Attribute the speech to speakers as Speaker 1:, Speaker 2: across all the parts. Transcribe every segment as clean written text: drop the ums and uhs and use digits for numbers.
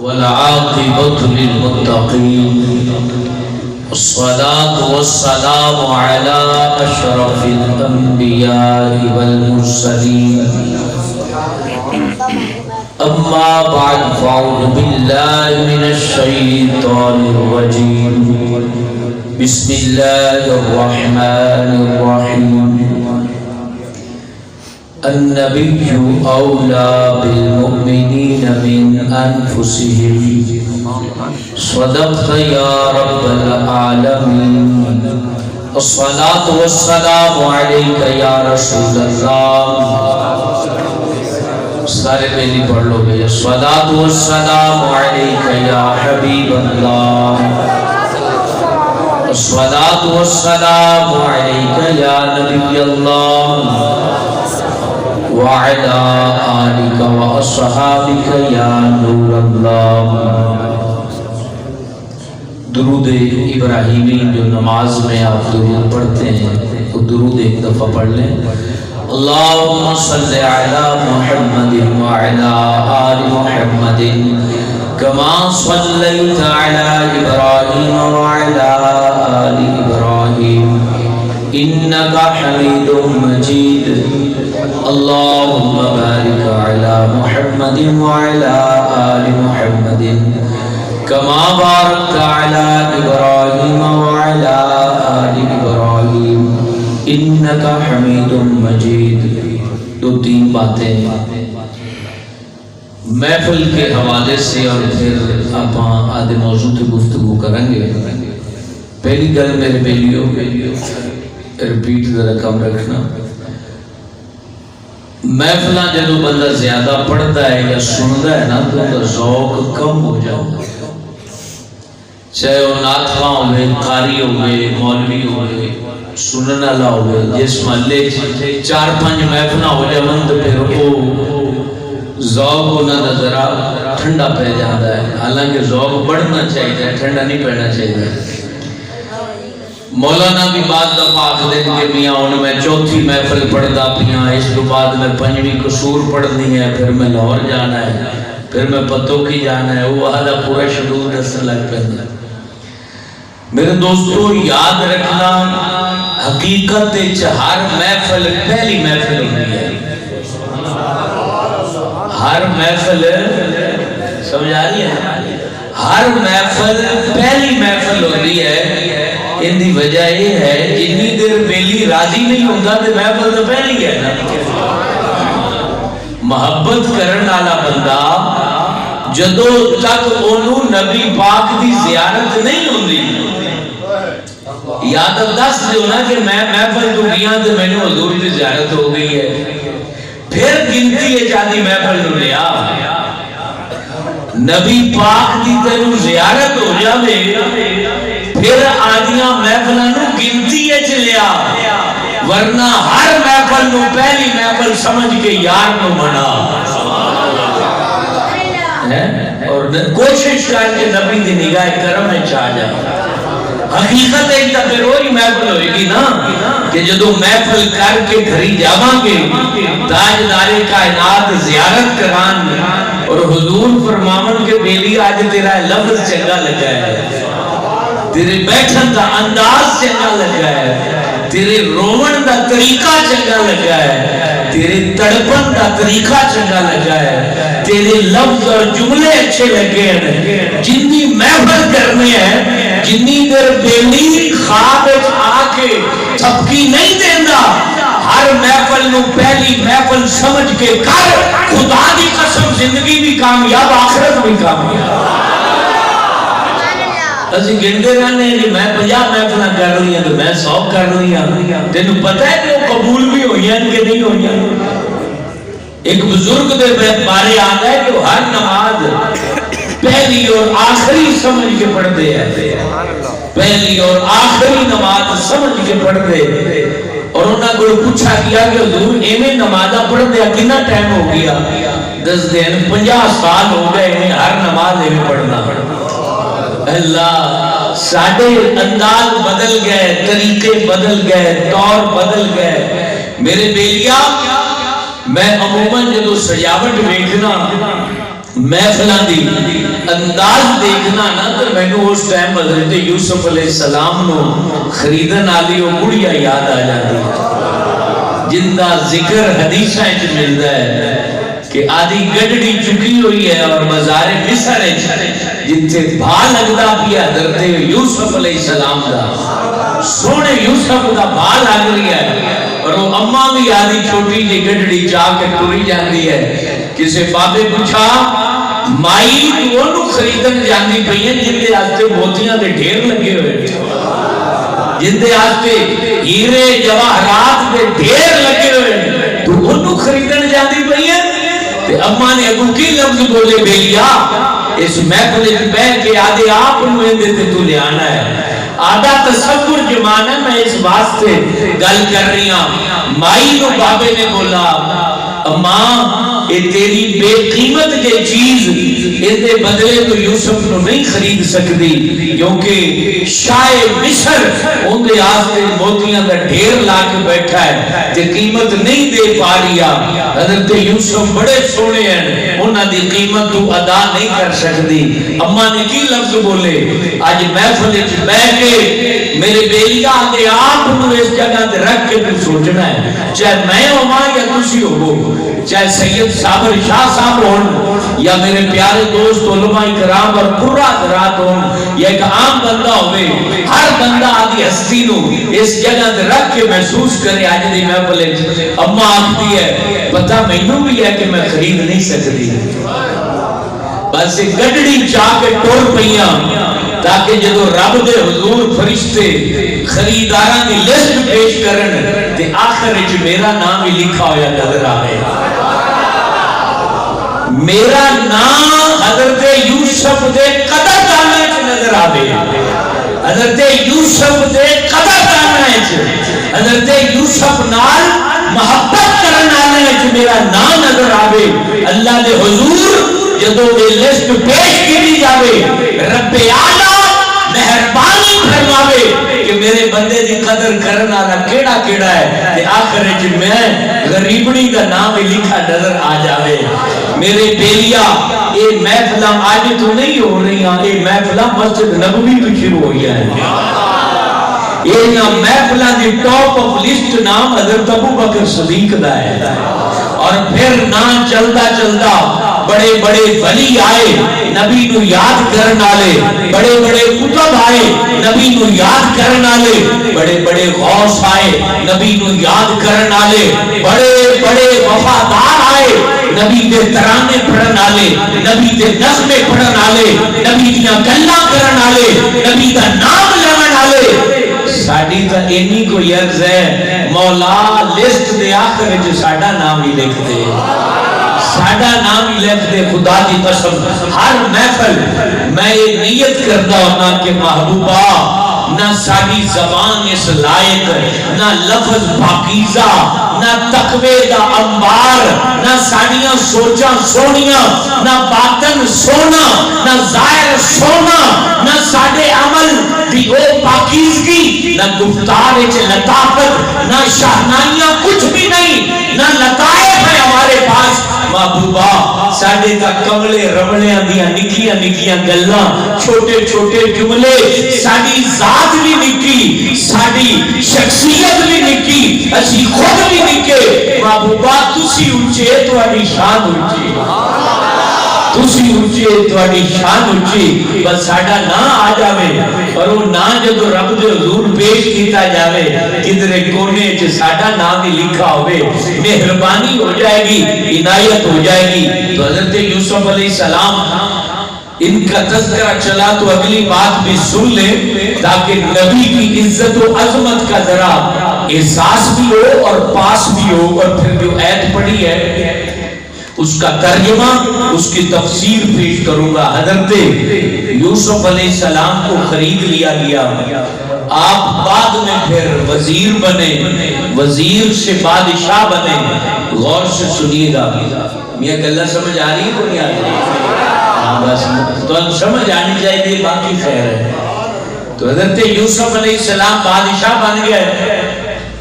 Speaker 1: والعاقبة للمتقين والصلاة والسلام على أشرف الأنبياء والمرسلين أما بعد فأعوذ بالله من الشيطان الرجيم بسم الله الرحمن الرحيم النبي أولى بالمؤمنين من أنفسهم صدقت يا رب العالمين الصلاة والسلام عليك يا رسول الله سارے میری پڑھ لو گے الصلاة والسلام عليك يا حبيب الله الصلاة والسلام عليك يا نبي الله وعلى آلك وأصحابك يا نور الله. درود ابراہیمی جو نماز میں آپ درود پڑھتے ہیں وہ درود ایک دفعہ پڑھ لیں. اللہم صلی علی محمد وعلى آل محمد كما صلیت علی ابراہیم وعلى آل ابراہیم انك حمید مجید. اللهم بارك على محمد وعلى آل محمد كما باركت على إبراهيم وعلى آل إبراهيم إنك حميد مجيد. دو تین باتیں محفل کے حوالے سے اور پھر آپ آدھے موضوع کی گفتگو کریں گے. پہلی گل میرے بیلیوں ریپیٹ ذرا کم رکھنا. محفلہ جدو بندہ زیادہ پڑھتا ہے یا سنتا ہے نا تو ذوق کم ہو جاتا ہے. چاہے وہ ناتھواں ہوئے، قاری ہوئے، مولوی ہوئے، سنن والا ہوئے، جس محلے چار پانچ محفلہ ہو جائے تو پھر وہ ذوق ہونا دا ذرا ٹھنڈا پہ جاتا ہے. حالانکہ ذوق بڑھنا چاہیے، ٹھنڈا نہیں پہنا چاہیے. مولانا بھی بعد دفعہ آخر کہ میاں انہوں میں چوتھی محفل پڑھتا پیاں، اس کے بعد میں پنجویں قصور پڑھنی ہے، پھر میں لاہور جانا ہے، پھر میں پتوں کی جانا ہے. وہ آدھا پورا شیڈول دسنے لگ پہنا. میرے دوستو یاد رکھنا حقیقت ہر محفل پہلی محفل ہوتی ہے. ہر محفل سمجھ آ رہی ہے؟ ہر محفل پہلی محفل ہوتی ہے. ان دی وجہ یہ ہے جنی دیر بیلی راضی نہیں ہوتا تو محفل تو پہلی ہے نا. محبت کرن والا بندہ جدو تک انہوں نبی پاک دی زیارت نہیں ہوندی یاد دس دیو نا کہ میں محفل تو گیا تو میں نے حضور دی زیارت ہو گئی ہے. پھر گنتی ہے چاہتی محفل نو لیا. نبی پاک دی تینوں زیارت ہو جاوے پھر آدیاں محفلوں نو گنتی ہے چلیا. ورنہ ہر محفل نو پہلی محفل سمجھ کے یار نو منا اور کوشش کر کے نبی دی نگاہ کرم میں چاہ جا. حقیقت ہے تا پھر وہی محفل ہوئے گی نا کہ جدو محفل کر کے گھری جاواں گے تاجدار کائنات زیارت کران اور حضور فرماون کے بیلی آج تیرا لفظ چنگا لگا ہے، تیرے بیٹھن دا انداز چنگا لگا ہے، تیرے رومن دا طریقہ چنگا لگا ہے، تیرے تڑپن دا طریقہ چنگا لگا ہے، تیرے لفظ اور جملے اچھے لگے ہیں. جنی محفل کرنے ہیں جنی در بیلی خواب آ کے تھپکی نہیں دینا. ہر محفل نو پہلی محفل سمجھ کے کر. خدا دی قسم زندگی بھی کامیاب آخرت بھی کامیاب. اسی گنڈے رہنے ہیں کہ میں 50 محفلہ کر رہی ہیں تو میں 100 کر رہی ہیں. تینوں پتہ ہے کہ وہ قبول بھی ہوئی ہیں کہ نہیں ہوئی ہیں. ایک بزرگ دے بارے آتا ہے کہ وہ ہر نماز پہلی اور آخری سمجھ کے پڑھتے ہیں. پہلی اور آخری نماز سمجھ کے پڑھتے ہیں. اور انہوں کو پوچھا کیا کہ حضور ایمیں نمازہ پڑھ دیا کتنا ٹائم ہو گیا؟ 10 دن 50 سال ہو گئے انہیں ہر نماز ایمیں پڑھنا. اللہ ساڑھے انداز بدل گئے، طریقے بدل گئے، طور بدل گئے. میرے بیلیا میں عموماً جدو سجاوٹ دیکھنا محفلاں دی انداز دیکھنا نا تو مینوں اس ٹائم حضرت یوسف علیہ السلام نو خریدن والی وہ بڑھیا یاد آ جاتی جن دا ذکر حدیثاں وچ ملدا ہے کہ آدھی گڈڑی چکی ہوئی ہے اور مزار مصر جتھے بھا لگدا پیا حضرت یوسف علیہ السلام دا سونے یوسف دا بھا لگ رہی ہے اور وہ اماں بھی آدھی چھوٹی جی گڈڑی چاہ کے ٹری جاندی ہے کسے بابے پوچھا مائی تو انہوں خریدن جاندی پئی ہیں جن دے آستے موتیاں دے ڈھیر لگے ہوئے جن دے آستے ہیرے جواہرات دے ڈھیر لگے ہوئے تو انہوں خریدن جاندی پئی ہیں تے اماں نے اگو کی لفظ بولے بیلیا اس محفل وچ بیٹھ کے آدھے آپ نوں ایندے تے تو لے آنا ہے آدھا تصور جمانا میں اس واسطے گل کر رہی ہوں مائی نو بابے نے بولا اماں اے تیری بے قیمت جے چیز اس دے بدلے تو یوسف نو نہیں خرید سکتی کیونکہ شاہ مصر ان دے آستے موتیاں دا ڈھیر لا کے بیٹھا ہے تے قیمت نہیں دے پا رہا حضرت یوسف بڑے سونے ہیں انہاں دی قیمت تو ادا نہیں کر سکتی اماں نے کی لفظ بولے آج محفل وچ بیٹھ کے میرے بیلیا دے آپ نو اس جگہ تے رکھ کے تو سوچنا ہے چاہے میں ہوں یا تسی ہو چاہے سید صابر شاہ صاحب ہون یا میرے پیارے دوست علماء کرام اور پورا حضرات ہون یا ایک عام بندہ ہوئے ہر بندہ آدھی ہستی نو اس جگہ تے رکھ کے محسوس کرے آج دی محفل اماں آکھتی ہے پتہ مینوں بھی ہے کہ میں خرید نہیں سکتی بس گڈڑی چاہ کے ٹور پئیاں تاکہ جدو رب دے حضور فرشتے خریداراں دی لسٹ پیش کرن تے آخر وچ میرا نام ہی لکھا ہویا نظر آئے میرا نام حضرت یوسف دے قدر دانے وچ نظر آئے حضرت یوسف دے قدر دانے وچ حضرت یوسف نال محبت کرن والے وچ میرا نام نظر آئے اللہ دے حضور جدو یہ لسٹ پیش کی جاوے رب اعلیٰ مہربانی فرماوے کہ میرے بندے دی قدر کرنا والا کیڑا کیڑا ہے تے آخر وچ میں غریبنی دا نام ہی لکھا نظر آ جاوے میرے بیلیا اے محفلاں آج تو نہیں ہو رہی ہیں اے محفلاں مسجد نبوی تو شروع ہوئی ہیں یہ نا محفلاں دی ٹاپ آف لسٹ نام حضرت ابو بکر صدیق دا ہے اور پھر نام چلتا چلتا بڑے بڑے ولی آئے نبی نو یاد کرن والے بڑے بڑے کتب آئے نبی نو یاد کرن والے بڑے بڑے غوث آئے نبی نو یاد کرن والے بڑے بڑے وفادار آئے نبی دے ترانے پڑھن والے نبی دے نغمے پڑھن والے نبی دیاں گلاں کرن والے نبی دا نام لیون والے ساڈی تا اینی کوئی عرض ہے مولا لسٹ دے آخر وچ ساڈا نام ہی لکھ دے ساڈا نام ہی لکھ دے خدا دی قسم ہر محفل میں یہ نیت کرتا ہونا کہ محبوبہ نہ ساری زبان اس لائق نہ لفظ پاکیزہ نہ تقوی دا انبار نہ ساڑیاں سوچاں سونیاں نہ باطن سونا نہ ظاہر سونا نہ ساڑے عمل دی او پاکیزگی نہ گفتار وچ لطافت نہ شاہنائیاں کچھ بھی نہیں نہ لطائف ہے ہمارے پاس محبوبہ ساڑے کا کملے رملے اندیاں نکیاں نکیاں گلاں چھوٹے چھوٹے جملے ساڑی ذات بھی نکی ساڑی شخصیت بھی نکی اسی خود بھی نکے محبوبہ تسی اونچے تو اڈی شان اونچی تسی اونچے تو اڈی شان اونچی بس ساڑا نا آ جاوے اور وہ نا جدو رب دے حضور پیش کیتا جاوے کدھرے کونے چ ساڑا نام ہی لکھا ہوئے مہربانی ہو جائے گی عنایت ہو جائے گی تو حضرت یوسف علیہ السلام ان کا تذکرہ چلا تو اگلی بات بھی سن لیں تاکہ نبی کی عزت و عظمت کا ذرا احساس بھی ہو اور پاس بھی ہو اور پھر جو آیت پڑھی ہے اس کا ترجمہ اس کی تفسیر پیش کروں گا حضرت یوسف علیہ السلام کو خرید لیا گیا آپ بعد میں پھر وزیر بنے وزیر سے بادشاہ بنے غور سے سنیے گا میاں گلہ سمجھ آ رہی ہے کو نہیں آ رہی بس تو سمجھ آنی چاہیے باقی خیر ہے تو حضرت یوسف علیہ السلام بادشاہ بن گئے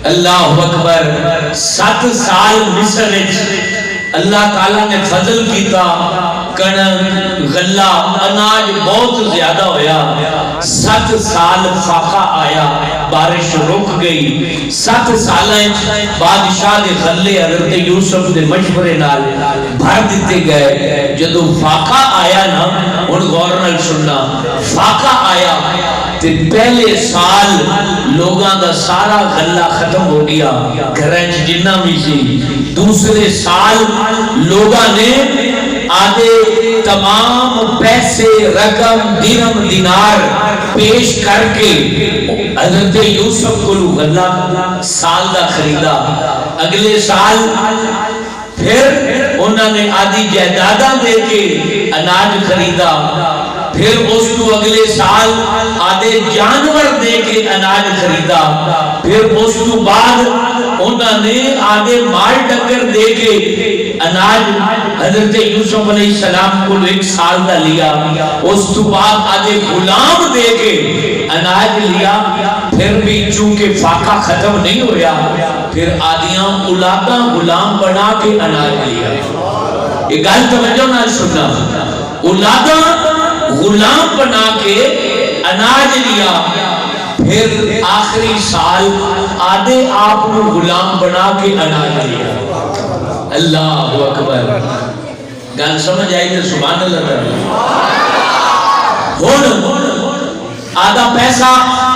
Speaker 1: اللہ اکبر 7 سال مصر اللہ تعالیٰ نے فضل کیتا کڑک غلہ اناج بہت زیادہ ہویا 7 سال فاقہ آیا بارش رک گئی 7 سالیں بادشاہ دے غلے حضرت یوسف دے مشورے نال بھر دیتے گئے جدو فاقہ آیا نا ان غور نال سننا فاقہ آیا تے پہلے سال لوگاں دا سارا غلہ ختم ہو گیا گھریں جنہ بھی سی دوسرے سال لوگاں نے آدھے تمام پیسے رقم درہم دینار پیش کر کے حضرت یوسف کو غلہ سال دا خریدا اگلے سال پھر انہوں نے آدھی جائیداداں دے کے اناج خریدا پھر اس کو اگلے سال آدھے جانور دے کے اناج خریدا پھر اس کو بعد انہوں نے آدھے مال ڈنگر دے کے اناج حضرت یوسف علیہ السلام کو 1 سال دا لیا اس کو بعد آدھے غلام دے کے اناج لیا پھر بھی چونکہ فاقہ ختم نہیں ہویا پھر آدھیاں اولاداں غلام بنا کے اناج لیا یہ گل توجہ نہ سننا اولاداں غلام بنا کے اناج لیا پھر آخری سال آدھے آپ کو غلام بنا کے اناج لیا اللہ اکبر گل سمجھ آئی تو سبحان اللہ آدھا پیسہ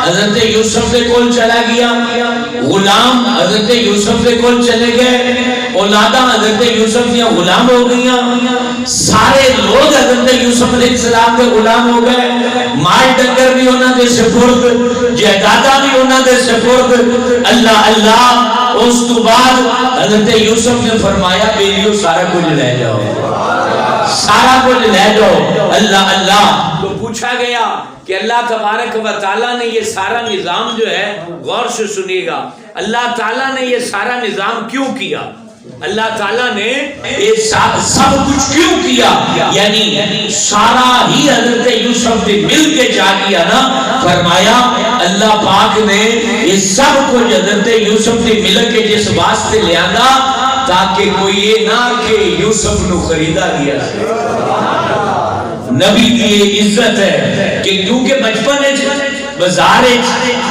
Speaker 1: حضرت یوسف سے کول چلا گیا غلام حضرت یوسف سے کول چلے گئے اولادہ حضرت یوسف دیا غلام ہو گئیاں سارے لوگ حضرت یوسف علیہ السلام کے غلام ہو گئے مال ڈنگر بھی انہوں نے سپرد جائیداداں بھی انہوں نے سپرد اللہ اللہ اس تو بعد حضرت یوسف نے فرمایا بیلیو سارا کچھ لے جاؤ سارا کچھ لے جاؤ اللہ اللہ تو پوچھا گیا کہ اللہ تبارک و تعالیٰ نے یہ سارا نظام جو ہے غور سے سنیے گا اللہ تعالیٰ نے یہ سارا نظام کیوں کیا اللہ تعالیٰ نے یہ سب کچھ کیوں کیا یعنی سارا ہی حضرت یوسف نے مل کے چاہ کیا نا فرمایا اللہ پاک نے یہ سب کچھ حضرت یوسف نے مل کے جس واسطے لے آنا تاکہ کوئی یہ نہ کہ یوسف نو خریدا گیا نبی کی یہ عزت ہے کہ کیونکہ بچپن بازار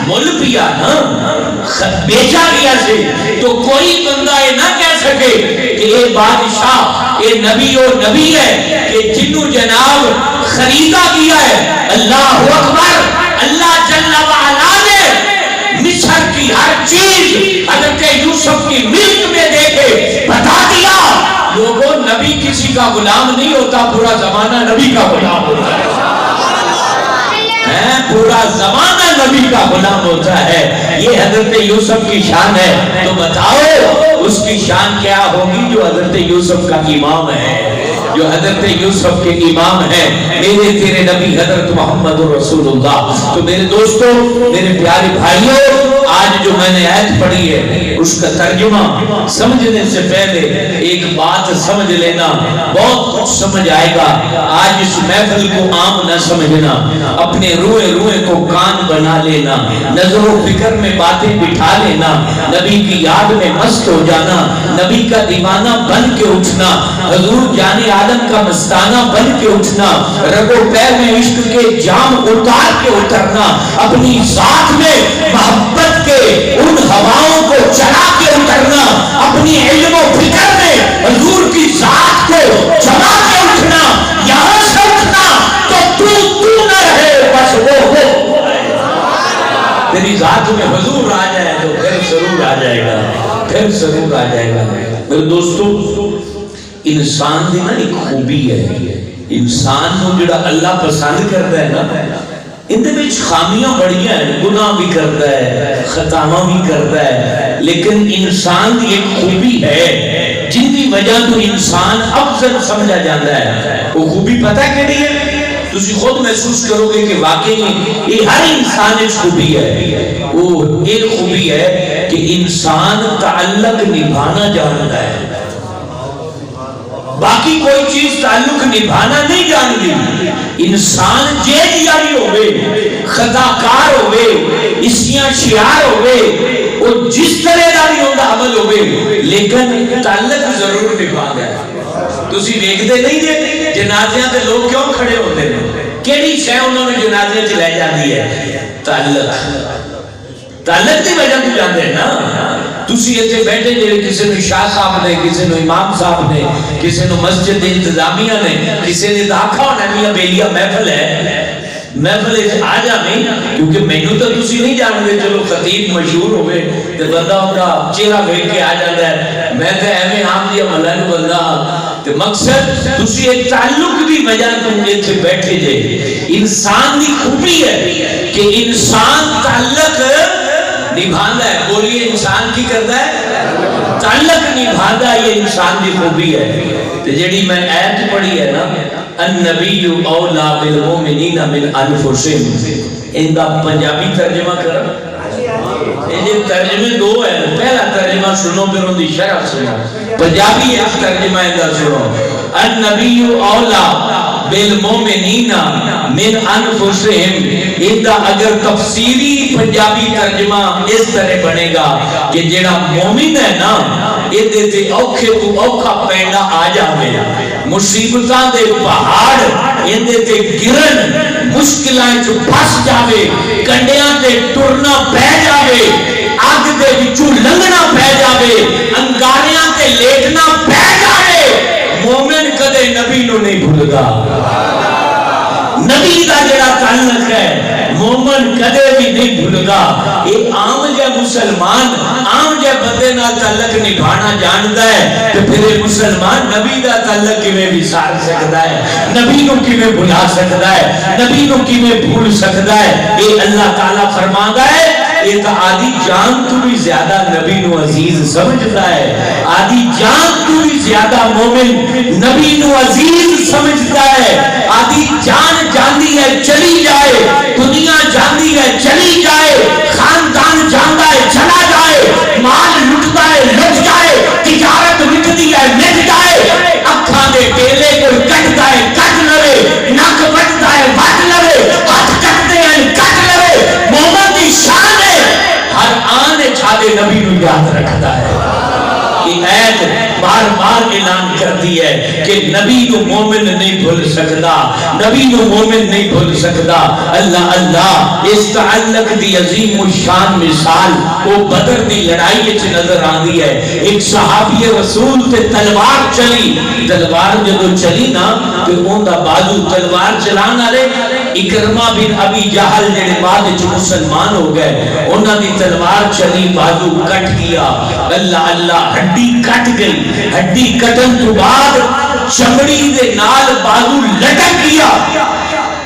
Speaker 1: مل پیا نا بیچا گیا سے تو کوئی بندہ یہ نہ کہہ سکے کہ یہ بادشاہ یہ نبی اور نبی ہے کہ جنہوں جناب خریدا گیا ہے اللہ اکبر اللہ جل وعلا نے مصر کی ہر چیز حضرت یوسف کی ملک میں دے کے بتا دیا لوگوں نبی کسی کا غلام نہیں ہوتا پورا زمانہ نبی کا غلام ہوتا ہے پورا زمانہ نبی کا غلام ہوتا ہے یہ حضرت یوسف کی شان ہے تو بتاؤ اس کی شان کیا ہوگی جو حضرت یوسف کا امام ہے جو حضرت یوسف کے امام ہیں میرے تیرے نبی حضرت محمد رسول اللہ تو میرے دوستوں میرے پیارے بھائیوں آج جو میں نے آیت پڑھی ہے اس کا ترجمہ سمجھنے سے پہلے ایک بات سمجھ لینا بہت کچھ سمجھ آئے گا آج اس محفل کو عام نہ سمجھنا اپنے روئے روئے کو کان بنا لینا نظر و فکر میں باتیں بٹھا لینا نبی کی یاد میں مست ہو جانا نبی کا دیوانہ بن کے اٹھنا حضور جانے عالم کا مستانہ بن کے اٹھنا رگو پیر میں عشق کے جام اتار کے اترنا اپنی ذات میں محبت کے ان ہواؤں کو چلا کے اترنا اپنی علم و فکر میں حضور کی ذات کو جما کے اٹھنا یہاں سے اٹھنا تو نہ رہے بس وہ ہو تیری ذات میں حضور آ جائے تو پھر ضرور آ جائے گا پھر ضرور آ جائے گا میرے دوستو انسان دی نا ایک خوبی ہے انسان کو جڑا اللہ پسند کرتا ہے نا اندے وچ خامیاں بڑیاں ہیں گناہ بھی کرتا ہے خطاواں بھی کرتا ہے لیکن انسان دی ایک خوبی ہے جن کی وجہ تو انسان افضل سمجھا جاتا ہے وہ خوبی پتہ کیڑی ہے تسی خود محسوس کرو گے کہ واقعی یہ ہر انسان ایک خوبی ہے وہ ایک خوبی ہے کہ انسان تعلق نبھانا جانتا ہے باقی کوئی چیز تعلق نبھانا نہیں جانتی انسان جیل یاری ہوئے خطاکار ہوئے اسیاں شیار ہوئے وہ جس طرح داری ہوگا عمل ہوئے لیکن تعلق ضرور نبھا گیا تسی دیکھتے نہیں جے جنازیاں تے لوگ کیوں کھڑے ہوتے ہیں؟ کیڑی شے انہوں نے جنازے چ لے جاتی ہے؟ تعلق دی وجہ تو جاندے ہیں نا. تسی ایتھے بیٹھے جے کسی نے شاہ صاحب نے، کسی نے امام صاحب نے، کسی نے مسجد انتظامیہ نے، کسی نے آکھا ہونا میاں بیلیا محفل ہے، محفل آ جاویں کیونکہ مینوں تو تسی نہیں جانتے. چلو خطیب مشہور ہوئے تے بندہ ان کا چہرہ دیکھ کے آ جاتا ہے. میں تے ایویں عام جیا محلہ نوں بندہ تے مقصد تسی ایک تعلق دی وجہ تو ایتھے بیٹھے جے. انسان دی خوبی ہے کہ انسان تعلق نبھانا ہے. بولیے انسان کی کرتا ہے؟ تعلق نبھانا. یہ انسان دی خوبی ہے. تو جڑی میں آیت پڑھی ہے نا النبی اولا بالمؤمنین من انفسہم، ان کا پنجابی ترجمہ کرا. یہ ترجمے دو ہے. پہلا ترجمہ سنو پھر ان کی شرح سنو. پنجابی ایک ترجمہ ان کا سنو. النبی اولا بالمؤمنین من انفسہم. ان کا اگر تفسیری پنجابی ترجمہ اس طرح بنے گا کہ جڑا مومن ہے نا یہ تے اوکھے تو اوکھا پینڈا آ جاوے، مصیبتاں دے پہاڑ ان تے گرن، مشکلاں چ پھس جاوے، کنڈیاں تے ٹرنا پے جاوے، اگ دے وچوں لنگنا پے جاوے، انگاریاں تے لیٹنا پے جاوے، مومن کدے نبی نو نہیں بھولدا. نبی دا جڑا تعلق ہے مومن کدے بھی نہیں بھولدا. ایک عام جا مسلمان عام جا بندے نال تعلق نبھانا جاندا ہے تو پھر یہ مسلمان نبی دا تعلق کیویں وسار سکدا ہے؟ نبی نو کیویں بھلا سکدا ہے؟ نبی نو کیویں بھول سکدا ہے؟ یہ اللہ تعالی فرماندا ہے ایک آدھی جان تو بھی زیادہ نبی نو عزیز سمجھتا ہے. آدھی جان تو بھی زیادہ مومن نبی نو عزیز سمجھتا ہے. آدھی جان جاندی ہے چلی جائے، دنیا جاندی ہے چلی جائے، خاندان جاندا ہے چلا جائے، مال لٹتا ہے لٹ جائے، تجارت مٹتی ہے مٹ جائے، اکھاں دے ٹیلے کوئی کٹتا ہے کٹ لوے، نک بٹتا ہے بٹ لوے، ہاتھ کٹتے ہیں کٹ لوے. مومن دی شان ہے ہر آن چھاڑے نبی نو یاد رکھتا ہے. یہ آیت بار بار اعلان کرتی ہے کہ نبی کو مومن نہیں بھول سکتا، نبی کو مومن نہیں بھول سکتا. اللہ اللہ اس تعلق دی عظیم الشان مثال وہ بدر دی لڑائی وچ نظر آندی ہے. ایک صحابی رسول تے تلوار چلی، تلوار جدوں چلی نا تے اون دا بازو تلوار چلان والے اکرمہ بن ابی جہل جڑے بعد وچ مسلمان ہو گئے، انہاں دی تلوار چلی بازو کٹ گیا. اللہ اللہ ہڈی کٹ گئی، ہڈی کٹن تو بعد چمڑی دے نال بازو لٹک گیا.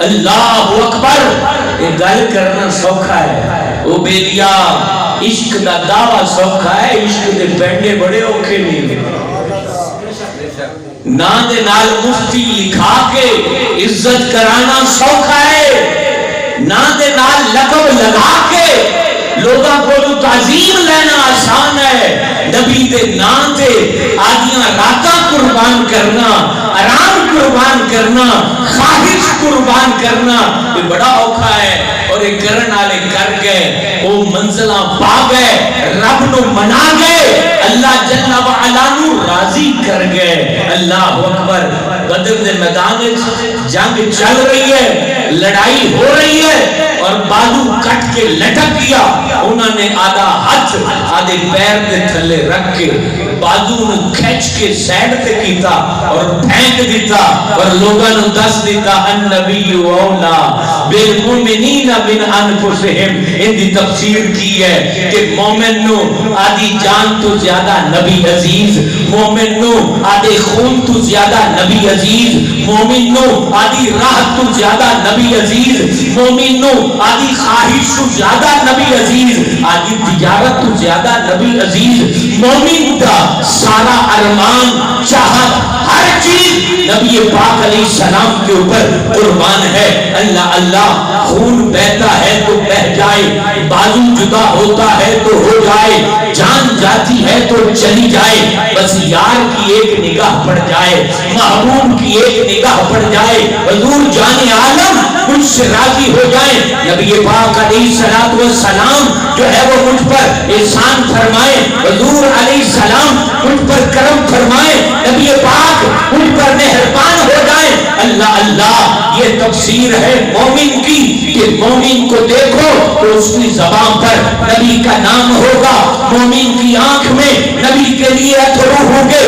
Speaker 1: اللہ اکبر. یہ گل کرنا سوکھا ہے او بیلیا، عشق دا دعویٰ سوکھا ہے، عشق دے پینڈے بڑے اوکھے نہیں. نا دے نال مفتی لکھا کے عزت کرانا سوکھا ہے، نا دے نال لقب لگا کے لوگاں کو تعظیم لینا آسان ہے. نبی دے نام تے آدیاں راتاں قربان کرنا، آرام قربان کرنا، خواہش قربان کرنا یہ بڑا اوکھا ہے. اور ایک کرن والے کر گئے، وہ منزلاں پا گئے، رب نو منا گئے، اللہ جل وعلا نو راضی کر گئے. اللہ اکبر. بدر دے میدان جنگ چل رہی ہے، لڑائی ہو رہی ہے اور بازو کٹ کے لٹک گیا. انہوں نے آدھا ہاتھ آدھے پیر دے تھلے رکھ کے بازو نو کھینچ کے سائڈ تے کیتا اور پھینک دیتا اور لوگاں نو دس دیتا النبی اولا بالمؤمنین من انفسہم. ان دی تفسیر کی ہے کہ مومن نو آدھی جان تو زیادہ نبی عزیز، مومن نو آدھے خون تو زیادہ نبی عزیز، مومن نو آدھی راہ تو زیادہ نبی عزیز، مومن نو آدھی خواہش تو زیادہ نبی عزیز، آدھی تجارت تو زیادہ نبی عزیز. مومن دا سارا ارمان چاہت ہر چیز نبی پاک علیہ السلام کے اوپر قربان ہے. اللہ اللہ. خون بہتا ہے تو بہ جائے، بازو جدا ہوتا ہے تو ہو جائے، جان جاتی ہے تو چلی جائے، بس یار کی ایک نگاہ پڑ جائے، محبوب کی ایک نگاہ پڑ جائے، حضور جان عالم مجھ سے راضی ہو جائے. نبی پاک علیہ السلام جو ہے وہ مجھ پر احسان فرمائے، حضور علیہ السلام مجھ پر کرم فرمائے. نبی پاک ان پر مہربان ہو جائیں. اللہ اللہ، یہ تفسیر ہے مومن کی کہ مومن کو دیکھو تو اس کی زبان پر نبی کا نام ہوگا، مومن کی آنکھ میں نبی کے لیے اتھرو ہوں گے،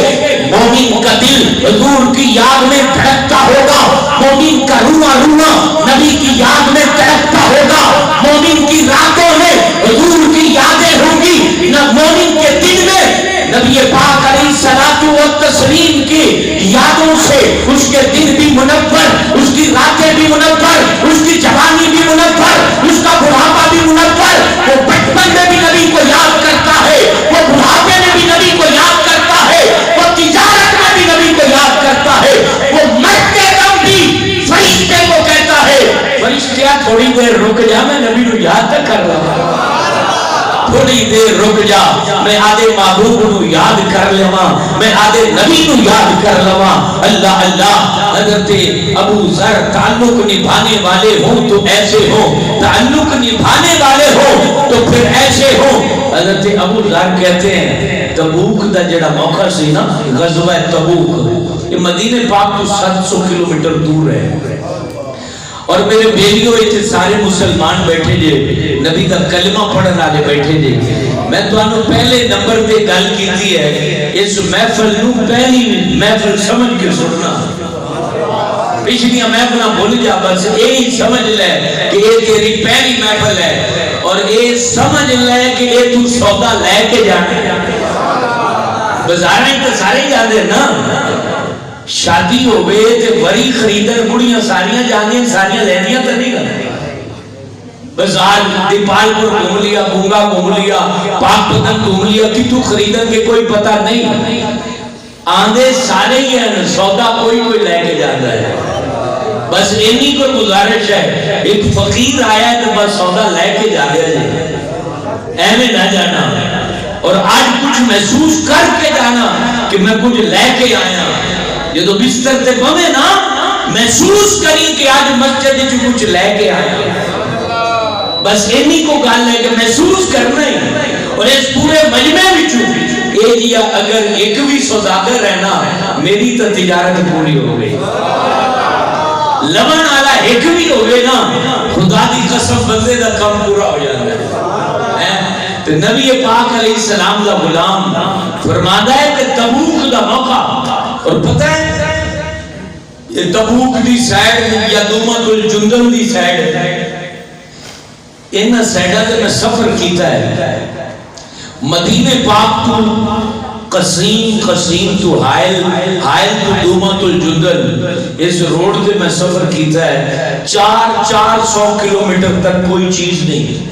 Speaker 1: مومن کا دل حضور کی یاد میں دھڑکتا ہوگا، مومن کا رواں رواں نبی کی یاد میں دھڑکتا ہوگا، مومن کی راتوں میں حضور کی یادیں ہوں گی، نہ مومن کے دل میں نبی پاک علیہ الصلوۃ والتسلیم کی یادوں سے اس کے دل بھی منور، اس کی راتیں بھی منور، اس کی جوانی بھی منور، اس کا بڑھاپا بھی منور. وہ بچپن میں بھی نبی کو یاد کرتا ہے، وہ بڑھاپے میں بھی نبی کو یاد کرتا ہے، وہ تجارت میں بھی نبی کو یاد کرتا ہے، وہ مرتے دم بھی فرشتے کو کہتا ہے فرشتہ تھوڑی دیر رک جا، میں نبی کو یاد کر رہا ہوں، تھوڑی دیر رک جا، میں آدھے محبوب نو یاد کر لواں، میں آدھے نبی نو یاد کر لواں. اللہ اللہ. حضرت ابو ذر تعلق نبھانے والے ہوں تو ایسے ہوں، تعلق نبھانے والے ہوں تو پھر ایسے ہوں. حضرت ابو ذر کہتے ہیں تبوک دا جڑا موقع سی نا، غزوہ تبوک، یہ مدینہ پاک تو 700 کلومیٹر دور ہے، اور میرے بیلیوں اتنے سارے مسلمان بیٹھے جے، نبی کا کلمہ پڑھن والے بیٹھے جے. میں تانوں پہلے نمبر تے گل کیتی ہے، اس محفل نو پہلی محفل سمجھ کے سننا، پچھلیاں محفلاں بھول جا، بس یہی سمجھ لے کہ یہ تیری پہلی محفل ہے، اور یہ سمجھ لے کہ یہ تو سودا لے کے جانا. بازاریں تو سارے جاندے نا، شادی ہوئے تے وری خریدن بڑیاں ساریاں جاندیاں، ساریاں لیندیاں تو نہیں کرتے. بازار دیپال پور گھوم لیا، گونگا گھوم لیا، پاک پتن گھوم لیا، کتوں خریدن کے کوئی پتہ نہیں. آندے سارے ہی ہیں، سودا کوئی کوئی لے کے جاتا ہے. بس انہی کو گزارش ہے، ایک فقیر آیا ہے تو بس سودا لے کے جا گیا جائے، ایویں نہ جانا، اور آج کچھ محسوس کر کے جانا کہ میں کچھ لے کے آیا. جدو بستر تے بوے نا، محسوس کری کہ آج مسجد جو کچھ لے کے آیا. بس انہی کو گل ہے کہ محسوس کرنا ہی. اور اس پورے مجمع وچوں اے جی اگر ایک بھی سوداگر رہنا، میری تو تجارت پوری ہو گئی. لبن والا ایک بھی ہوگے نا، خدا دی قسم بندے دا کام پورا ہو جاتا ہے. تو نبی پاک علیہ السلام دا غلام فرماتا ہے کہ تبوک دا موقع، اور پتہ ہے یہ تبوک دی سائیڈ یا دومت الجندل دی سائیڈ ہے، انہاں سائیڈاں تے میں سفر کیتا ہے. مدینہ پاک تو قصیم، قصیم تو حائل، حائل تو دومت الجندل، اس روڈ تے میں سفر کیتا ہے. 400 کلومیٹر تک کوئی چیز نہیں،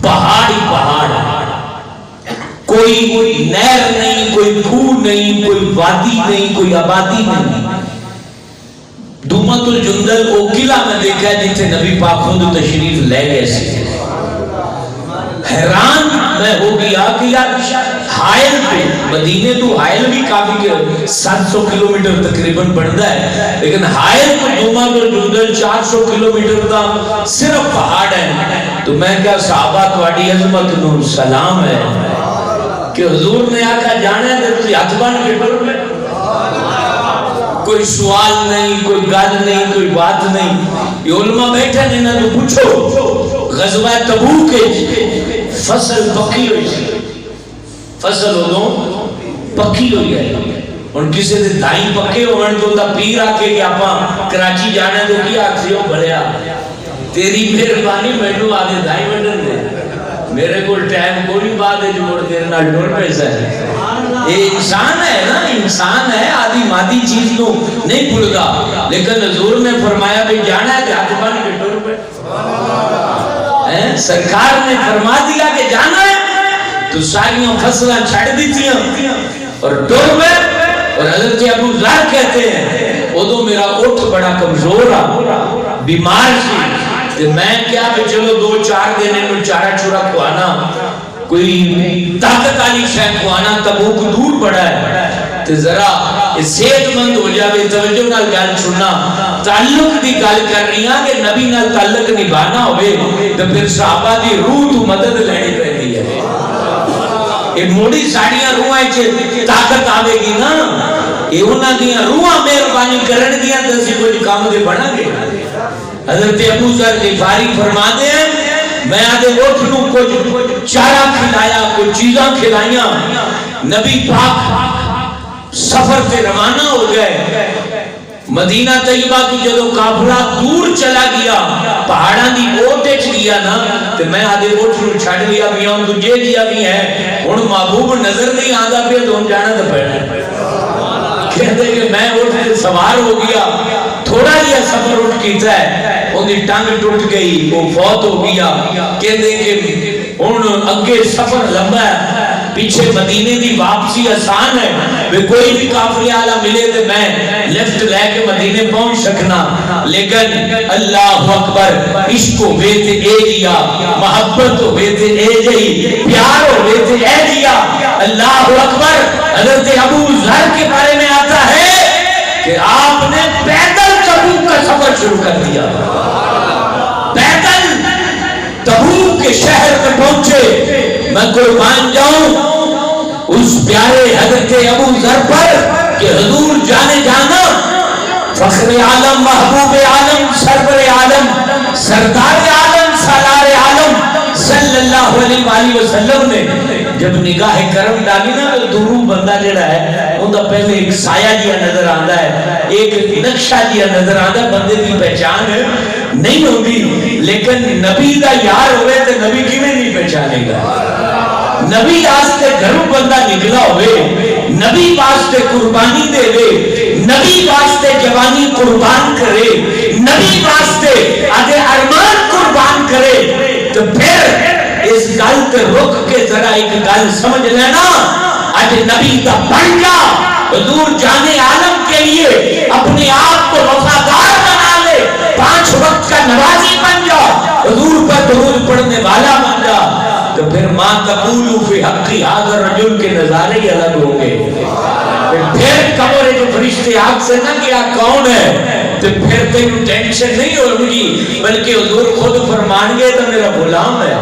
Speaker 1: پہاڑ ہی پہاڑ، کوئی نہر نہیں، کوئی کوہ نہیں، کوئی وادی نہیں، کوئی آبادی نہیں. دومت الجندل وہ قلعہ میں دیکھا ہے جتنے نبی پاک خود تشریف لے گئے سے. حیران میں ہو گیا کہ یار حائل پہ، مدینے تو حائل بھی کافی 700 کلومیٹر تقریباً بڑھتا ہے، لیکن حائل تو دومت الجندل 400 کلومیٹر کا صرف پہاڑ ہے. تو میں کیا صحابہ تواڈی عظمت نو سلام ہے کہ حضور نے آقا جانا ہے تو ہاتھ بن کے ٹر پے، کوئی سوال نہیں، کوئی گل نہیں، کوئی بات نہیں. یہ علماء بیٹھے نے نہ تو پوچھو، غزوہ تبوک فصل پکی ہوئی سی، فصل ادوں پکی ہوئی ہے. اور کسی دے دائیں پکے ہونے تو دا پیر آکے کہ آپاں کراچی جانے تو کیا آکسی ہو بڑھیا تیری مہربانی مینوں آدھے دائیں وڈن دے، میرے کو ٹائم کوئی بات ہے جو مڑ تیرے نال ڈور پیسہ ہے. یہ انسان ہے نا، انسان ہے، آدھی مادی چیز تو نہیں بھولگا. لیکن حضور نے فرمایا بھی جانا ہے کہ ہاتھ بن کے ڈور پہ، سرکار نے فرما دیا کہ جانا ہے تو ساریاں فصلیں چھڑ دیتیاں اور ڈور پہ. اور حضرت ابو ذر کہتے ہیں ادو میرا اٹھ بڑا کمزور آ، بیمار سی، میں کیا کہ چلو 2-4 دن میں چارہ چورا کھوانا، کوئی طاقت والی شے کھوانا، تبوک دور پڑا ہے تے ذرا صحت مند ہو جاوے. توجہ نال گل سننا، تعلق دی گل کر رہی ہاں کہ نبی نال تعلق نبھانا ہوئے تو پھر صحابہ دی روح تو مدد لینی پڑتی ہے. یہ موڑی ساڑیاں روحاں طاقت آوے گی نا، یہ انہاں دیاں روحاں مہربانی کرن گیاں تے اسی کوئی کام دے بنا گے۔ حضرت ابو ذر غفاری فرماتے ہیں میں آدھے اٹھ نوں کچھ چارہ کھلایا، کچھ چیزاں کھلائیاں، نبی پاک سفر سے روانہ ہو گئے۔ مدینہ طیبہ کی جدو قافلہ دور چلا گیا، پہاڑاں دی اوٹ وچ گیا نا، تے میں آدھے اٹھ نوں چھڈ لیا بھی ہن دجے جیا بھی ہے، ہن محبوب نظر نہیں آندا پیا تو ہن جانا تے پینا۔ کہتے کہ میں اٹھ کے سوار ہو گیا، تھوڑا جیا سفر اٹھ کیتا ہے، ان دی ٹنگ ٹوٹ گئی، وہ فوت ہو گیا۔ کہتے کہ ہن اگے سفر لمبا ہے، پیچھے مدینے دی واپسی آسان ہے، وہ کوئی بھی قافلے والا ملے تو میں لیفٹ لے کے مدینے پہنچ سکنا، لیکن اللہ اکبر، عشق ہوئے تے اے جیا، محبت ہوئے تے اے جئی، پیار ہوئے تے اے جیا۔ اللہ اکبر۔ حضرت ابو ذر کے بارے میں آتا ہے کہ آپ نے پیدل تبوک کا سفر شروع کر دیا، پیدل تبوک کے شہر میں پہنچے۔ میں قربان جاؤں اس پیارے حضرت ابو ذر پر کہ حضور جانے جانا، فخر عالم، محبوب عالم، سرور عالم، سردار عالم، سالار عالم صلی اللہ علیہ وآلہ وسلم نے جب نگاہ کرم ڈالی نا، دوروں بندہ جڑا ہے ان کا پہلے ایک سایہ جیا نظر آندا ہے، ایک نقشہ جیا نظر آندا ہے، بندے کی پہچان نہیں ہوگی، لیکن نبی دا یار ہوئے تو نبی کیویں نہیں پہچانے گا؟ نبی واسطے گھروں بندہ نکلا ہوئے، نبی واسطے قربانی دے وے، نبی واسطے جوانی قربان کرے، نبی واسطے آدھے ارمان قربان کرے، تو پھر اس گل تے رک کے ذرا ایک گل سمجھ لینا، آج نبی کا بن جا، حضور جانے عالم کے لیے اپنے آپ کو وفادار بنا لے، 5 وقت کا نمازی بن جا، حضور پر درود پڑھنے والا بن جا، تو پھر ماں تقولو فی حقی حاضر رجل کے نظارے ہی الگ ہوں گے۔ پھر قبر جو فرشتے آگ سے نہ کیا کون ہے، تو پھر تینوں ٹینشن نہیں ہوگی، بلکہ حضور خود فرمان گے تو میرا غلام ہے،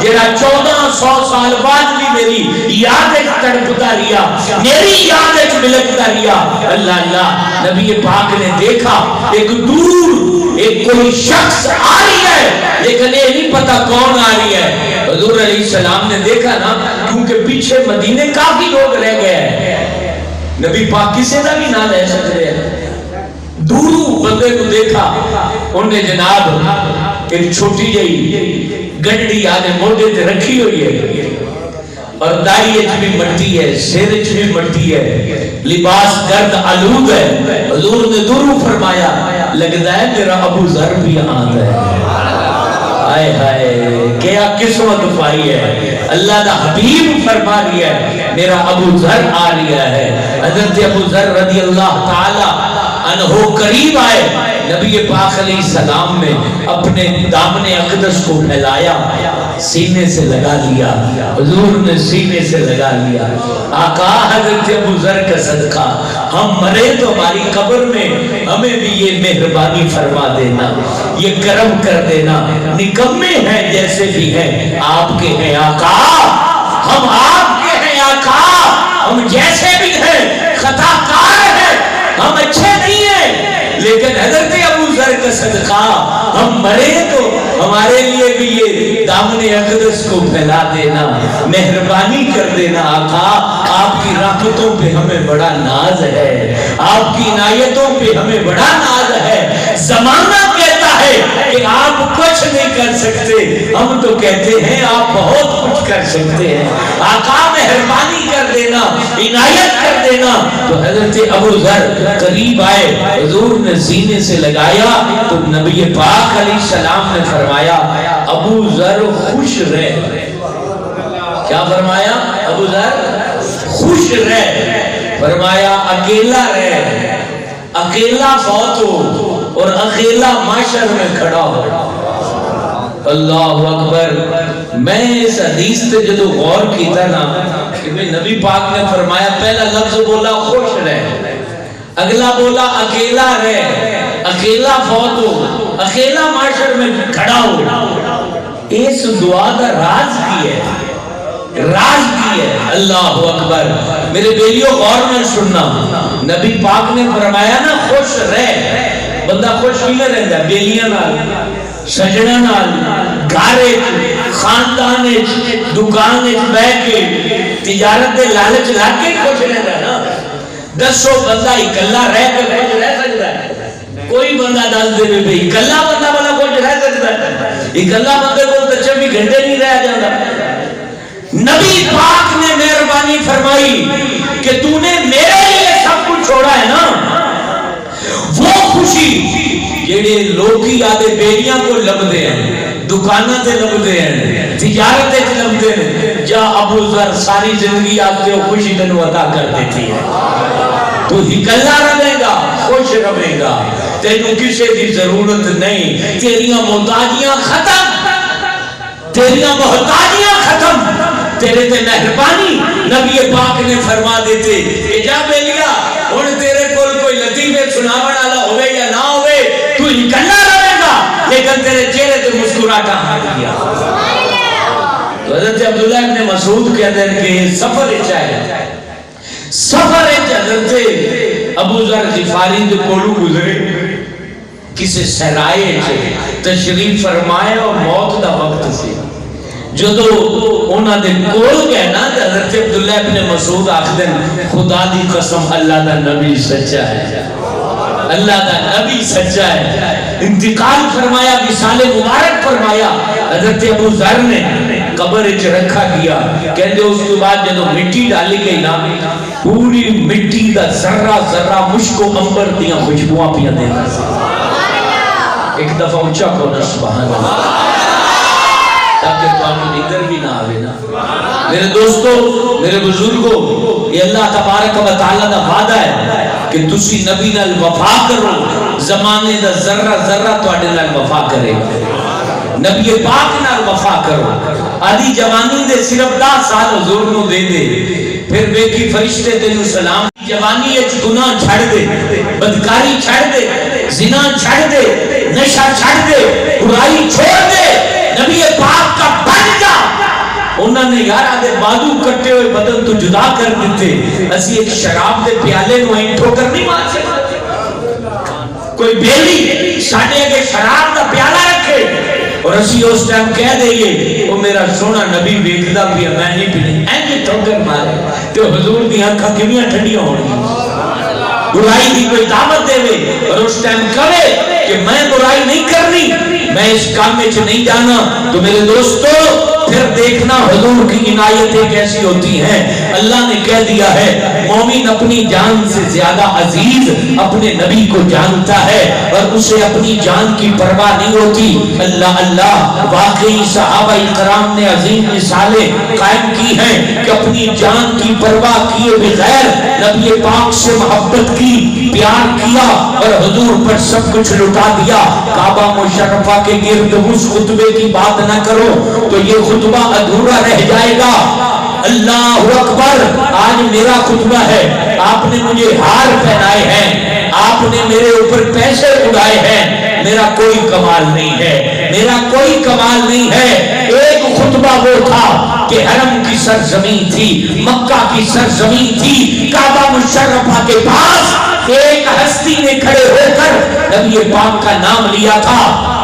Speaker 1: جیرا 1400 سال بعد بھی میری یاد ایک تڑپتا رہیا، میری یاد ایک ملکتا رہیا۔ اللہ اللہ، نبی پاک نے دیکھا ایک دور ایک کوئی شخص آ رہی ہے، لیکن یہ نہیں پتا کون آ رہی ہے۔ حضور علیہ السلام نے دیکھا نا، کیونکہ پیچھے مدینے کافی لوگ رہ گئے ہیں، نبی پاک کسے دا بھی نہ لے سکتے ہیں، دوروں بندے کو دیکھا، انہوں نے جناب ایک چھوٹی جئی گڈی آدھے موڈے تے رکھی ہوئی ہے، اور داڑھی اچ بھی مٹی ہے، سر اچ بھی مٹی ہے، لباس گرد آلود ہے۔ حضور نے دوروں فرمایا لگتا ہے میرا ابو ذر بھی آتا ہے۔ آئے ہائے کیا قسمت پائی ہے، اللہ دا حبیب فرما رہی ہے میرا ابو ذر آ رہا ہے۔ حضرت ابو ذر رضی اللہ تعالی عنہ قریب آئے، نبی پاک علیہ السلام نے اپنے دامن اقدس کو پھیلایا، سینے سے لگا لیا، حضور نے سینے سے لگا لیا۔ آقا حضرت ابو ذر کا صدقہ ہم مرے تو ہماری قبر میں ہمیں بھی یہ مہربانی فرما دینا، یہ کرم کر دینا، نکمے ہیں جیسے بھی ہیں آپ کے ہیں آقا، ہم آپ کے ہیں آقا، ہم جیسے بھی ہیں خطا کار ہیں، ہم اچھے نہیں ہیں، لیکن حضرت ابو ذر کا صدقہ ہم مرے تو ہمارے لیے بھی یہ دامن اقدس کو پھیلا دینا، مہربانی کر دینا آقا، آپ کی رحمتوں پہ ہمیں بڑا ناز ہے، آپ کی عنایتوں پہ ہمیں بڑا ناز ہے۔ زمانہ کہتا ہے کہ آپ کچھ نہیں کر سکتے، ہم تو کہتے ہیں آپ بہت کچھ کر سکتے ہیں، آقا مہربانی کر دینا، عنایت کر دینا۔ تو حضرت ابو ذر قریب آئے، حضور نے سینے سے لگایا تو نبی پاک علیہ السلام نے فرمایا ابو ذر خوش رہے۔ کیا فرمایا؟ ابو ذر خوش رہے، فرمایا اکیلا رہے، اکیلا فوت ہو اور اکیلا محشر میں کھڑا ہو۔ اللہ اکبر۔ میں اس حدیث سے جدو غور کیتا نا کہ نبی پاک نے فرمایا، پہلا لفظ بولا خوش رہے، اگلا بولا اکیلا رہے، اکیلا فوت ہو، اکیلا معاشر میں کھڑا ہو۔ اس دعا کا راز کی ہے؟ راز کی ہے. اللہ اکبر. میرے بیلیوں غور میں سننا, نبی پاک نے فرمایا نا خوش رہ. بندہ خوش کیوں رہتا؟ بیلیاں نال, سجنا نال, گھر خاندان دکان بیٹھ کے تجارت دے لالچ لگ کے خوش رہتا ہے نا. دسو بندہ اکلا رہ کے خوش رہ سکتا ہے؟ کوئی بندہ دس دے بھائی اکلا بندہ والا خوش رہ سکتا ہے؟ اکلا بندے کو تو 24 گھنٹے نہیں رہ جاتا. نبی پاک نے مہربانی فرمائی کہ تو نے میرے لیے سب کچھ چھوڑا ہے نا, وہ خوشی جیڑے لوگی آدھے بیڑیاں کو لبدے ہیں, دکانہ تے لبدے ہیں, تجارت تے لبدے ہیں, جا ابو ذر ساری زندگی آتے ہو خوشی تنو عطا کر دیتی ہے. تو ہکلا رہے گا, خوش رہے گا, تینوں کسی دی ضرورت نہیں, تیریاں محتاجیاں ختم, تیریاں محتاجیاں ختم, تیرے تے مہربانی. نبی پاک نے فرما دیتے کہ جا بیلیا ہن تیرے کول کوئی لطیفے سناون والا ہوے یا نہ ہوے, تو اکلا رہے گا لیکن تیرے چہرے تے مسکراہٹ آ گیا. حضرت عبداللہ ابن مسعود کہتے ہیں کہ سفر چاہے, سفر حضرت ابو ذر غفاری دے کولوں گزرے, کسی سرائے تشریف فرمائے اور موت دا وقت سی. جدو انہاں دے کول گئے نا حضرت عبداللہ ابن مسعود آخدن خدا دی قسم اللہ دا نبی سچا ہے, اللہ دا نبی سچا ہے. انتقال فرمایا, وصال مبارک فرمایا. حضرت ابو ذر نے قبر اچ رکھا کیا, کہندے اس کے بعد جدو مٹی ڈالی گئی نا, پوری مٹی دا ذرہ ذرہ مشک و عنبر دیاں خوشبوئاں پیا دینا. ایک دفعہ اونچا کھونا سبحان اللہ, تاکہ تمہیں نیندر بھی نہ آوے نا. میرے دوستو, میرے بزرگوں, یہ اللہ تبارک و تعالیٰ دا وعدہ ہے کہ تسی نبی نال وفا کرو, زمانے دا ذرہ ذرہ تواڈے نال وفا کرے گا. نبی پاک نال وفا کرو. آدھی جوانی دے صرف 10 سال حضور نو دے دے, پھر بیکی فرشتے تینوں سلام. جوانی اچ گناہ چھڑ دے, بدکاری چھڑ دے, زنا چھڑ دے, نشہ چھڑ دے, برائی چھوڑ دے, نبی پاک کا بن جا. انہوں نے یار آدھے بادو کٹے ہوئے بدن تو جدا کر دیتے, اسی ایک شراب دے پیالے نو ہی ٹھوکر نہیں مار سکتے. کوئی بیلی ساڑھے اگے شراب دا پیالہ رکھے اور اسی اس ٹائم کہہ دئیے وہ میرا سونا نبی ویکھدا پیا میں نہیں پینے, اینجے ٹھوکر مارے تو حضور دی آنکھاں کیویں ٹھنڈیاں ہونگی. برائی دی کوئی دعوت دے اور اس ٹائم کہے کہ میں برائی نہیں کرنی, میں اس کام میں نہیں جانا, تو میرے دوستو پھر دیکھنا حضور کی عنایتیں کیسی ہوتی ہیں. اللہ نے کہہ دیا ہے مومن اپنی جان سے زیادہ عزیز اپنے نبی کو جانتا ہے اور اسے اپنی جان کی پرواہ نہیں ہوتی. اللہ اللہ, واقعی صحابہ کرام نے عظیم مثالیں قائم کی ہیں کہ اپنی جان کی پرواہ کیے بغیر نبی پاک سے محبت کی, پیار کیا اور حضور پر سب کچھ لٹا دیا. کعبہ مشرفہ کے گرد اس خطبے کی بات نہ کرو تو یہ خطبہ ادھورا رہ جائے گا. اللہ اکبر. آج میرا خطبہ ہے, آپ نے مجھے ہار پہنائے ہیں, آپ نے میرے اوپر پیسے اڑائے ہیں, میرا کوئی کمال نہیں ہے, میرا کوئی کمال نہیں ہے. ایک خطبہ وہ تھا کہ حرم کی سرزمین تھی, مکہ کی سرزمین تھی, کعبہ مشرفہ کے پاس ایک ہستی نے کھڑے ہو کر نبی پاک کا نام لیا تھا.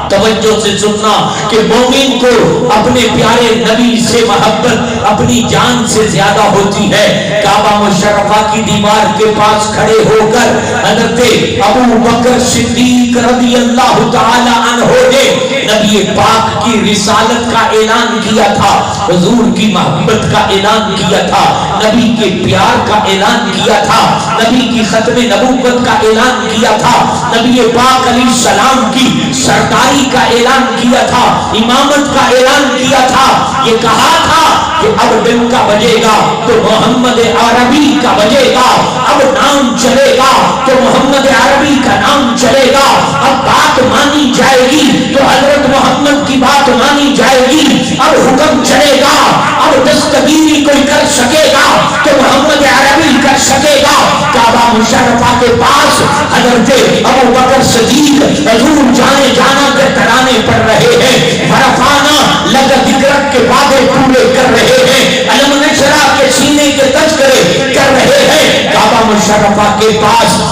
Speaker 1: توجہ سے سننا کہ مومن کو اپنے پیارے نبی سے محبت اپنی جان سے زیادہ ہوتی ہے. کعبہ مشرفہ کی دیوار کے پاس کھڑے ہو کر حضرت ابو بکر صدیق رضی اللہ تعالی عنہ نے نبی پاک کی رسالت کا اعلان کیا تھا, حضور کی محبت کا اعلان کیا تھا, نبی کے پیار کا اعلان کیا تھا, نبی کی ختم نبوت کا اعلان کیا تھا, نبی پاک علیہ السلام کی سرداری کا اعلان کیا تھا, امامت کا اعلان کیا تھا. یہ کہا تھا کہ اب دن کا بجے گا تو محمد عربی کا بجے گا, اب نام چلے گا تو محمد عربی کا نام چلے گا, اب بات مانی جائے گی تو حضرت محمد کی بات مانی جائے گی, اب حکم چلے گا, اب دستگیری کوئی کر سکے گا تو محمد عربی کر سکے گا. کعبہ مشرفہ کے پاس حضرت ابو بکر صدیق حضور جانے جانا کے ترانے پڑھ رہے ہیں, فرفانہ لگا ذکرت کے وعدے پورے کر رہے ہیں.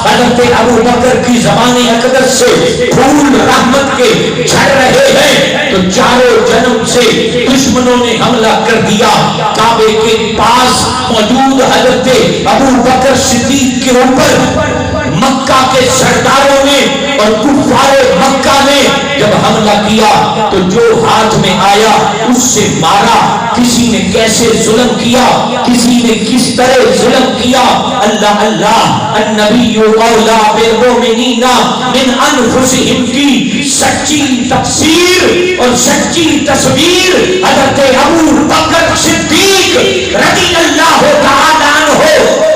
Speaker 1: حضرت ابو بکر کی زبان اقدس سے پھول رحمت کے جھڑ رہے ہیں تو چاروں جنب سے دشمنوں نے حملہ کر دیا. کعبے کے پاس موجود حضرت ابو بکر صدیق کے اوپر مکہ کے سرداروں نے اور کفار مکہ نے جب حملہ کیا تو جو ہاتھ میں آیا اس سے مارا. کسی نے کیسے ظلم کیا, کسی نے کس طرح ظلم کیا. اللہ اللہ, النبی اولا بالمؤمنین من انفسہم کی سچی تفسیر اور سچی تصویر حضرت ابو بکر صدیق رضی اللہ تعالیٰ عنہ.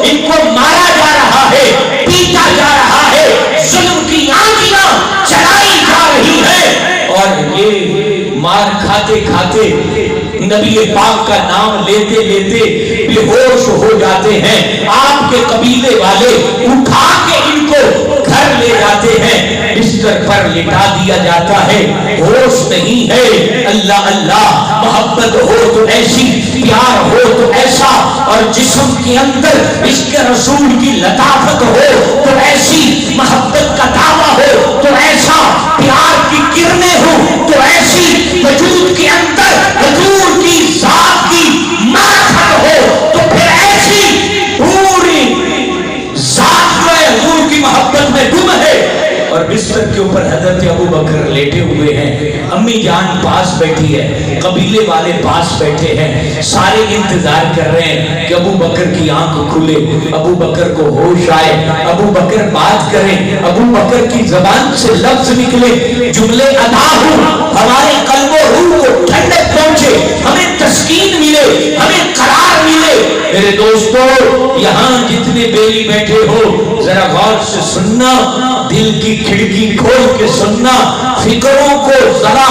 Speaker 1: ان کو مارا جا رہا ہے, پیٹا جا رہا ہے, ظلم کی آنکھیاں چلائی جا رہی ہے, اور یہ مار کھاتے کھاتے نبی پاک کا نام لیتے لیتے بے ہوش ہو جاتے ہیں. آپ کے قبیلے والے اٹھا کے ان کو گھر لے جاتے ہیں, بستر پر لٹا دیا جاتا ہے, ہوش نہیں ہے. اللہ اللہ, محبت ہو تو ایسی, پیار ہو تو ایسا, اور جسم کے اندر عشق رسول کی لطافت ہو تو ایسی, محبت کا دعویٰ ہو تو ایسا, پیار کی کرنیں ہو تو ایسی, وجود کے اندر حضور کی ذات کی معرفت ہو تو پھر ایسی, پوری ذات جو ہے حضور کی محبت میں گم ہے. اور بستر کے اوپر حضرت ابو بکر لیٹے ہوئے ہیں, امی جان پاس بیٹھی ہے, قبیلے والے پاس بیٹھے ہیں, سارے انتظار کر رہے ہیں کہ ابو بکر کی آنکھ کھلے, ابو بکر کو ہوش آئے, ابو بکر بات کریں, ابو بکر کی زبان سے لفظ نکلے, جملے ادا ہوں, ہمارے قلب و روح کو ٹھنڈک پہنچے, ہمیں تسکین ملے, ہمیں قرار ملے. میرے دوستو, یہاں جتنے بیلی بیٹھے ہو ذرا غور سے سننا, دل کی کھڑکی کھول کے سننا. فکروں کو ذرا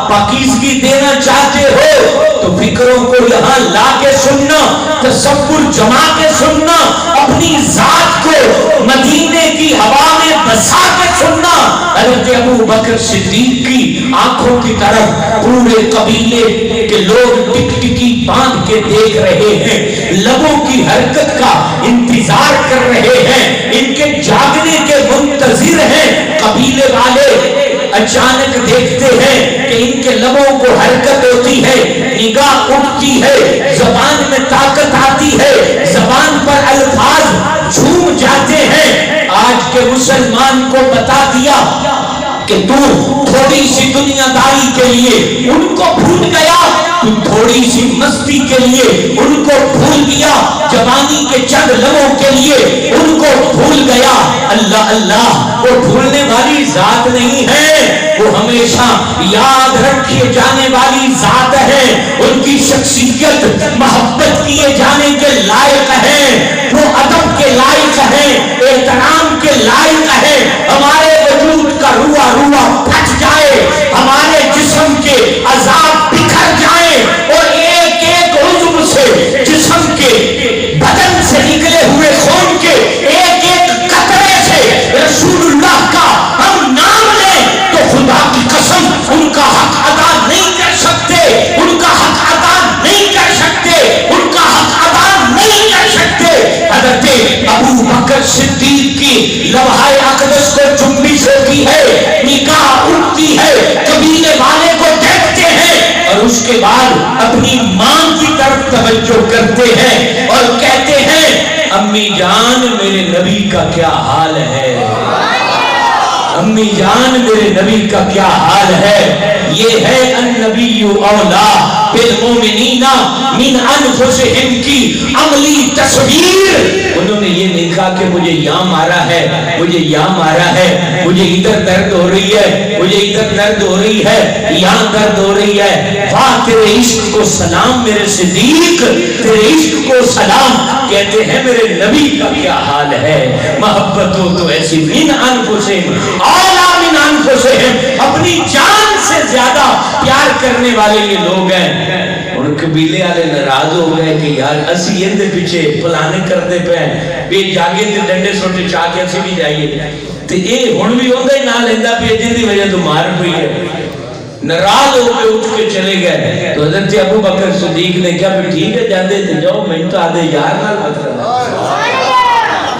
Speaker 1: پاکیزگی دینا چاہتے ہو تو فکروں کو یہاں لا کے سننا, تصور جما کے سننا, اپنی ذات کو مدینے کی ہوا میں بسا کے سننا. حضرت ابو بکر صدیق کی آنکھوں کی طرف پورے قبیلے کے لوگ ٹکٹکی باندھ کے دیکھ رہے ہیں, لبوں کی حرکت کا انتظار کر رہے ہیں, ان کے جاگنے کے منتظر ہیں. قبیلے والے اچانک دیکھتے ہیں کہ ان کے لبوں کو حرکت ہوتی ہے, نگاہ اٹھتی ہے, زبان میں طاقت آتی ہے, زبان پر الفاظ جھوم جاتے ہیں. آج کے مسلمان کو بتا دیا کہ تو تھوڑی سی دنیا داری کے لیے ان کو بھول گیا, تو تھوڑی سی مستی کے لیے ان کو بھول گیا, جوانی کے چند لمحوں کے لیے ان کو بھول گیا. اللہ اللہ, وہ بھولنے والی ذات نہیں ہے, وہ ہمیشہ یاد رکھے جانے والی ذات ہے. ان کی شخصیت محبت کیے جانے کے لائق ہے, وہ ادب کے لائق ہے, احترام کے لائق ہے. ہمارے وجود کا روا روا پھٹ جائے, ہمارے جسم کے عذاب بکھر جائیں, اور ایک ایک عضو سے جسم کے بدن سے نکلے ہوئے خون کے ایک ایک قطرے سے رسول اللہ کا ہم نام لیں تو خدا کی قسم ان کا حق ادا نہیں کر سکتے, ان کا حق ادا نہیں کر سکتے, ان کا حق ادا نہیں کر سکتے. حضرت ابو بکر صدیق کی لوحہ اقدس کو جنبش ہوتی ہے, نگاہ اٹھتی ہے, قبیلے والے کو دیکھتے ہیں, اور اس کے بعد اپنی ماں کی طرف توجہ کرتے ہیں اور کہتے ہیں, امی جان میرے نبی کا کیا حال ہے, امی جان میرے نبی کا کیا حال ہے. یہ ہے النبی اولا بالمؤمنین من انفسہم کی عملی تصویر. انہوں نے یہ نہیں کہا کہ مجھے یہاں مارا ہے, مجھے یہاں مارا ہے, مجھے ادھر درد ہو رہی ہے, مجھے ادھر درد ہو رہی ہے, یہاں درد ہو رہی ہے. واہ تیرے عشق کو سلام میرے صدیق, تیرے عشق کو سلام. کہتے ہیں میرے نبی کا کیا حال ہے. محبت ہو تو ایسی من انفسہم اولا من انفسہم, اپنی جان سے زیادہ پیار کرنے والے یہ لوگ ہیں. اور قبیلے والے ناراض ہو گئے کہ یار اسی اندے پیچھے پلانے کرتے پے بے جاگے تے ڈنڈے سوٹے چاہ کے اسی بھی جائیے تے اے ہن بھی ہوندا ہی نہ لیندا پے جن دی وجہ تو مار پئی ہے. ناراض ہو کے اٹھ کے چلے گئے. تو حضرت ابو بکر صدیق نے کہا بھی ٹھیک ہے جاندے تے جاؤ, میں تو آدھے یار نال مطلب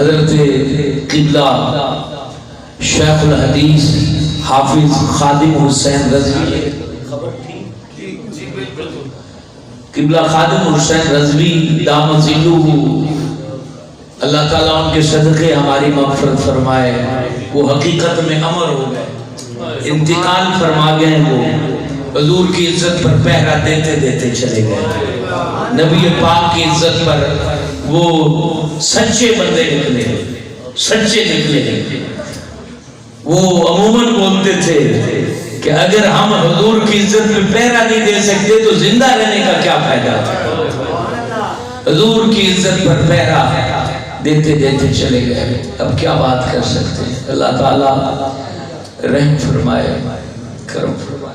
Speaker 1: حضرت قبلہ شیخ الحدیث حافظ خادم حسین رضوی، قبلہ خادم حسین رضوی دامت ظلوہ، اللہ تعالیٰ ان کے صدقے ہماری مغفرت فرمائے. وہ حقیقت میں امر ہو گئے، انتقال فرما گئے. وہ حضور کی عزت پر پہرا دیتے دیتے چلے گئے. نبی پاک کی عزت پر وہ سچے بندے نکلے، سچے نکلے. وہ عموماً بولتے تھے کہ اگر ہم حضور کی عزت پہ پہرا نہیں دے سکتے تو زندہ رہنے کا کیا فائدہ. حضور کی عزت پر پہرا دیتے دیتے چلے گئے. اب کیا بات کر سکتے ہیں. اللہ تعالیٰ رحم فرمائے، کرم فرمائے.